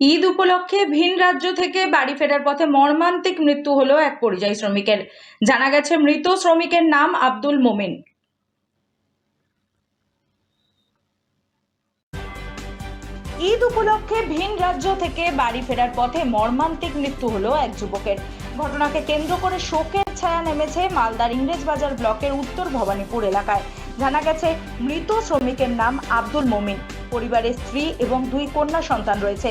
ঈদ উপলক্ষে ভিন রাজ্য থেকে বাড়ি ফেরার পথে মর্মান্তিক মৃত্যু হলো এক পরিযায়ী শ্রমিকের। জানা গেছে মৃত শ্রমিকের নাম আব্দুল মোমিন। ঈদ উপলক্ষে ভিন রাজ্য থেকে বাড়ি ফেরার পথে মর্মান্তিক মৃত্যু হলো এক যুবকের। ঘটনাকে কেন্দ্র করে শোকের ছায়া নেমেছে মালদার ইংরেজবাজার ব্লকের উত্তর ভবানীপুর এলাকায়। জানা গেছে মৃত শ্রমিকের নাম আব্দুল মোমিন। পরিবারের স্ত্রী এবং 2 কন্যা সন্তান রয়েছে।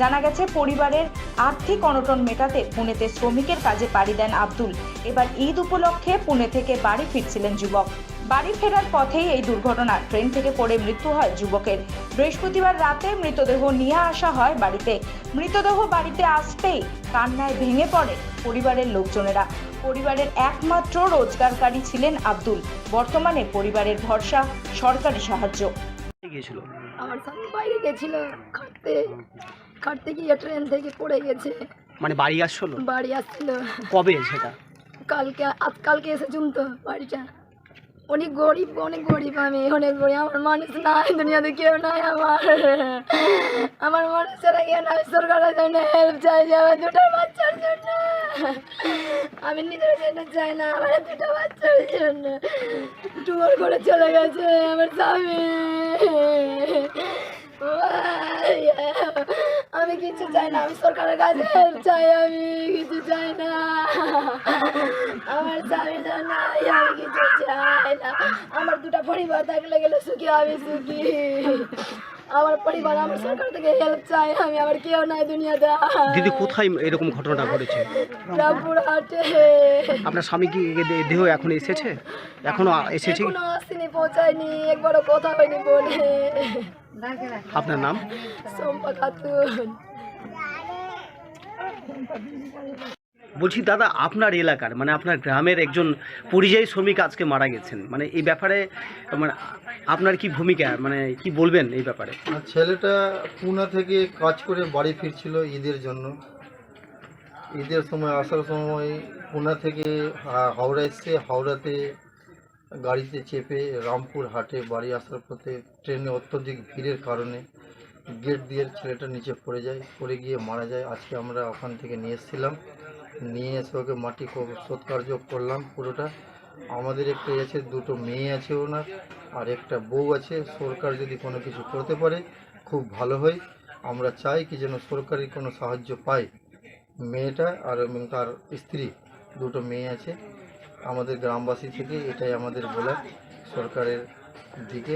জানা গেছে পরিবারের আর্থিক অনটন মেটাতে পুনেতে শ্রমিকের কাজে পাড়ি দেন আব্দুল। এবার ঈদ উপলক্ষে পুনে থেকে বাড়ি ফিরছিলেন যুবক। বাড়ি ফেরার পথেই এই দুর্ঘটনা। ট্রেন থেকে পড়ে মৃত্যু হয় যুবকের। বৃহস্পতিবার রাতে মৃতদেহ নিয়ে আসা হয় বাড়িতে। মৃতদেহ বাড়িতে আসতেই কান্নায় ভেঙে পড়ে পরিবারের লোকজনেরা। পরিবারের একমাত্র রোজগারকারী ছিলেন আব্দুল। বর্তমানে পরিবারের ভরসা সরকারি সাহায্য। আমার স্বামী বাইরে গেছিল খাটতে গিয়ে ট্রেন থেকে পড়ে গেছে। মানে বাড়ি আসছিল? বাড়ি আসছিল। কবে সেটা? কালকে এসেছুন তো বাড়িটা। অনেক গরিব আমি, অনেক গরিব। আমার মানুষ নাই, দুনিয়াতে কেউ নাই। আমার মানুষেরা কেউ নাই। সরকারের জন্য হেল্প চাই, আমার 2টা বাচ্চার জন্য। আমি নিজের জন্য চাই না, আমার 2টা বাচ্চার জন্য। টুয়ার করে চলে গেছে আমার স্বামী। আমি কিছু চাই না, আমি সরকারের কাছে হেল্প চাই, আমি কিছু চাই না। আমার স্বামী জন্য আমি কিছু চাই না। আমার 2টা পরিবার থাকলে গেলে সুখী, আমি সুখী। আমার পরিবার, আমার সরকার থেকে হেল্প চাই। আমি আবার কেউ নাই দুনিয়াতে। দিদি, কোথায় এরকম ঘটনাটা ঘটেছে? রামপুরহাটে। আপনার স্বামী কি দেহ এখন এসেছে? এখনো এসেছে? এখনো আসেনি, পৌঁছায়নি, একবারও কথা হয়নি বলে। আপনার নাম? সম্পা খাতুন। বলছি দাদা, আপনার এলাকার মানে আপনার গ্রামের একজন পরিযায়ী শ্রমিক আজকে মারা গেছেন, মানে এই ব্যাপারে মানে আপনার কি ভূমিকা, মানে কি বলবেন এই ব্যাপারে? ছেলেটা পুনা থেকে কাজ করে বাড়ি ফিরছিল ঈদের জন্য। ঈদের সময় আসার সময় পুনা থেকে হাওড়া এসছে। হাওড়াতে গাড়িতে চেপে রামপুর হাটে বাড়ি আসার পথে ট্রেনে অত্যধিক ভিড়ের কারণে গেট দিয়ে ছেলেটা নিচে পড়ে যায়, পড়ে গিয়ে মারা যায়। আজকে আমরা ওখান থেকে নিয়ে এসেছিলাম, নিয়ে এসে ওকে মাটি সৎকার্য করলাম পুরোটা। আমাদের একটা আছে, 2টো মেয়ে আছে ওনার, আর একটা বউ আছে। সরকার যদি কোনো কিছু করতে পারে খুব ভালো হয়। আমরা চাই কি যেন সরকারি কোনো সাহায্য পায় মেয়েটা আর এবং তার স্ত্রী। 2টো মেয়ে আছে। আমাদের গ্রামবাসী থেকে এটাই আমাদের বলা সরকারের দিকে।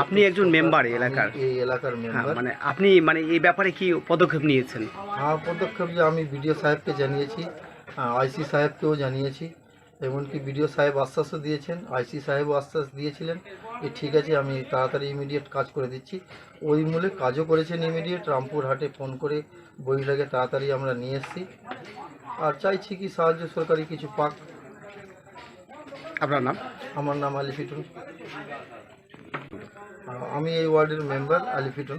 আপনি একজন মেম্বার এলাকার? এই এলাকার মেম্বার। মানে আপনি মানে এই ব্যাপারে কি পদক্ষেপ নিয়েছেন? হ্যাঁ, পদক্ষেপ যে আমি বিডিও সাহেবকে জানিয়েছি, আইসি সাহেবকেও জানিয়েছি। এমনকি বিডিও সাহেব আশ্বাসও দিয়েছেন, আইসি সাহেবও আশ্বাস দিয়েছিলেন যে ঠিক আছে, আমি তাড়াতাড়ি ইমিডিয়েট কাজ করে দিচ্ছি। ওই মূলে কাজও করেছেন ইমিডিয়েট। রামপুর হাটে ফোন করে বইটাকে তাড়াতাড়ি আমরা নিয়ে এসেছি। আর চাইছি কি সাহায্য সরকারি কিছু পাক। আপনার নাম? আমার নাম আলী ফিটুন। আমি এই ওয়ার্ডের মেম্বার আলী ফিটুন।